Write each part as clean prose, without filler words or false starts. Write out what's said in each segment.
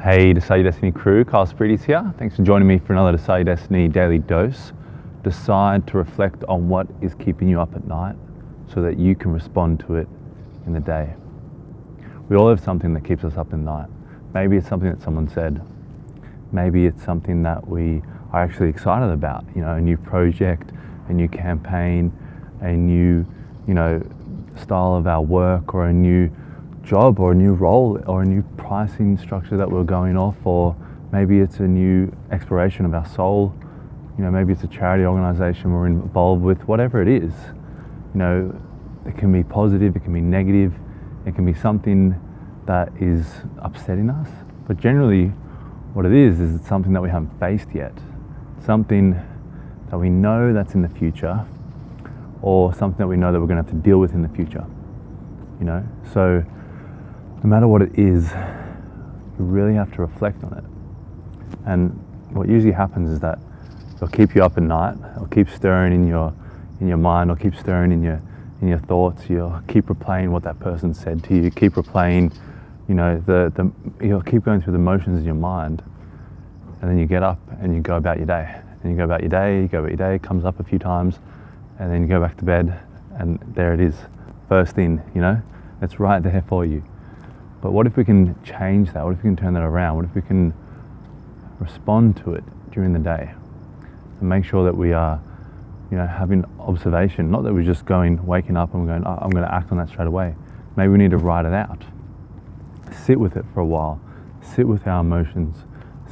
Hey, Decide Your Destiny crew, Kyle Spreedy's here. Thanks for joining me for another Decide Your Destiny daily dose. Decide to reflect on what is keeping you up at night so that you can respond to it in the day. We all have something that keeps us up at night. Maybe it's something that someone said. Maybe it's something that we are actually excited about, a new project, a new campaign, a new, style of our work, or a new job, or a new role, or a new pricing structure that we're going off, or maybe it's a new exploration of our soul. Maybe it's a charity organization we're involved with. Whatever it is, it can be positive, it can be negative, it can be something that is upsetting us. But generally, what it is it's something that we haven't faced yet, something that we know that's in the future, or something that we know that we're going to have to deal with in the future. So no matter what it is, you really have to reflect on it. And what usually happens is that it'll keep you up at night, it'll keep stirring in your mind, or keep stirring in your thoughts. You'll keep replaying what that person said to you, keep replaying, you'll keep going through the motions in your mind, and then you get up and you go about your day. And you go about your day, it comes up a few times, and then you go back to bed, and there it is, first thing, it's right there for you. But what if we can change that? What if we can turn that around? What if we can respond to it during the day and make sure that we are, having observation, not that we're just waking up and we're going, oh, I'm going to act on that straight away. Maybe we need to write it out. Sit with it for a while. Sit with our emotions.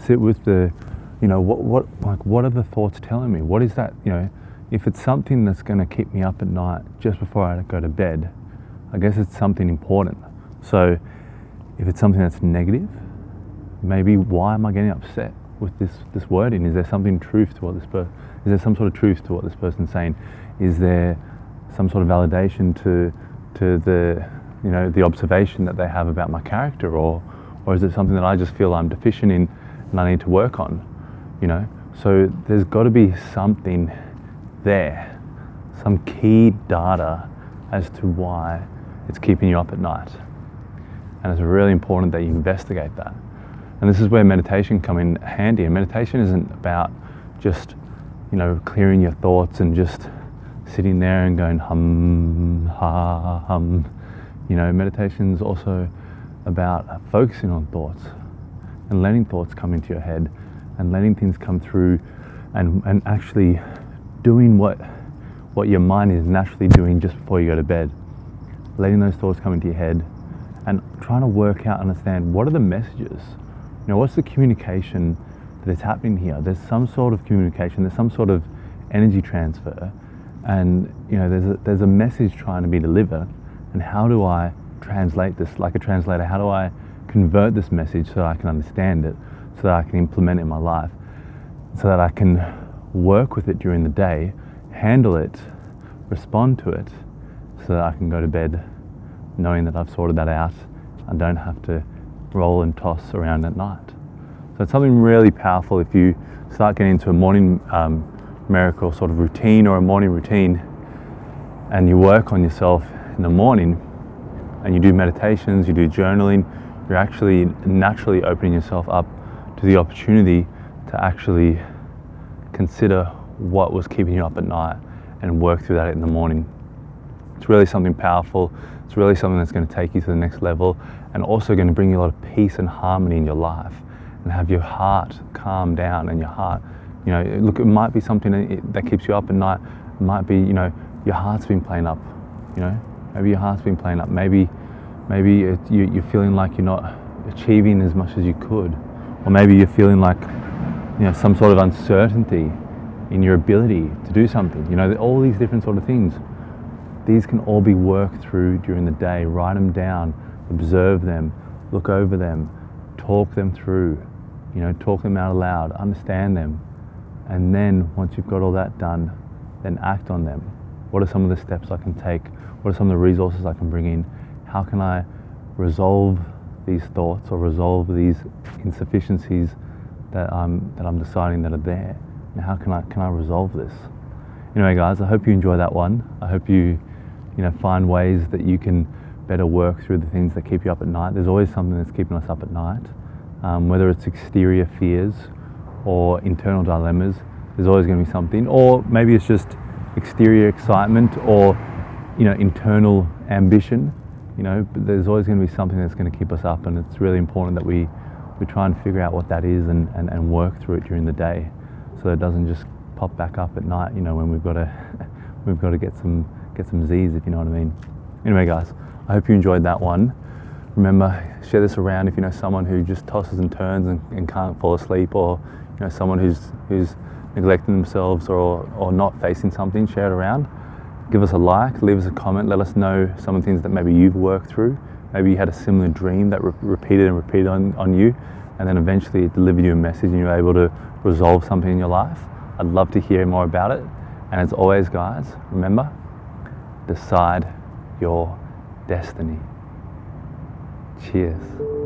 Sit with the, what are the thoughts telling me? What is that, if it's something that's going to keep me up at night just before I go to bed, I guess it's something important. So if it's something that's negative, maybe why am I getting upset with this wording? Is there something truth to what is there some sort of truth to what this person's saying? Is there some sort of validation to the the observation that they have about my character, or is it something that I just feel I'm deficient in and I need to work on? So there's got to be something there, some key data as to why it's keeping you up at night. And it's really important that you investigate that. And this is where meditation come in handy. And meditation isn't about just, clearing your thoughts and just sitting there and going hum, ha, hum. Meditation is also about focusing on thoughts and letting thoughts come into your head and letting things come through and actually doing what your mind is naturally doing just before you go to bed. Letting those thoughts come into your head and trying to work out, understand what are the messages, what's the communication that is happening here. There's some sort of communication, there's some sort of energy transfer, and there's a message trying to be delivered. And how do I translate this like a translator? How do I convert this message so that I can understand it, so that I can implement it in my life, so that I can work with it during the day, handle it, respond to it, so that I can go to bed knowing that I've sorted that out and don't have to roll and toss around at night. So it's something really powerful if you start getting into a morning miracle sort of routine, or a morning routine, and you work on yourself in the morning and you do meditations, you do journaling, you're actually naturally opening yourself up to the opportunity to actually consider what was keeping you up at night and work through that in the morning. It's really something powerful. It's really something that's going to take you to the next level, and also going to bring you a lot of peace and harmony in your life, and have your heart calm down, and your heart, look, it might be something that keeps you up at night. It might be, your heart's been playing up, maybe your heart's been playing up. Maybe you're feeling like you're not achieving as much as you could, or maybe you're feeling like, some sort of uncertainty in your ability to do something. All these different sort of things. These can all be worked through during the day. Write them down, observe them, look over them, talk them through, talk them out loud, understand them. And then once you've got all that done, then act on them. What are some of the steps I can take? What are some of the resources I can bring in? How can I resolve these thoughts or resolve these insufficiencies that I'm deciding that are there? And how can I resolve this? Anyway, guys, I hope you enjoy that one. I hope you find ways that you can better work through the things that keep you up at night. There's always something that's keeping us up at night. whether it's exterior fears or internal dilemmas, there's always going to be something. Or maybe it's just exterior excitement or, internal ambition, but there's always going to be something that's going to keep us up, and it's really important that we try and figure out what that is and work through it during the day, so that it doesn't just pop back up at night, when we've got to get some Z's, if you know what I mean. Anyway, guys, I hope you enjoyed that one. Remember, share this around if you know someone who just tosses and turns and can't fall asleep, or someone who's neglecting themselves or not facing something. Share it around. Give us a like, leave us a comment, let us know some of the things that maybe you've worked through. Maybe you had a similar dream that repeated on you, and then eventually it delivered you a message and you were able to resolve something in your life. I'd love to hear more about it. And as always, guys, remember, decide your destiny. Cheers.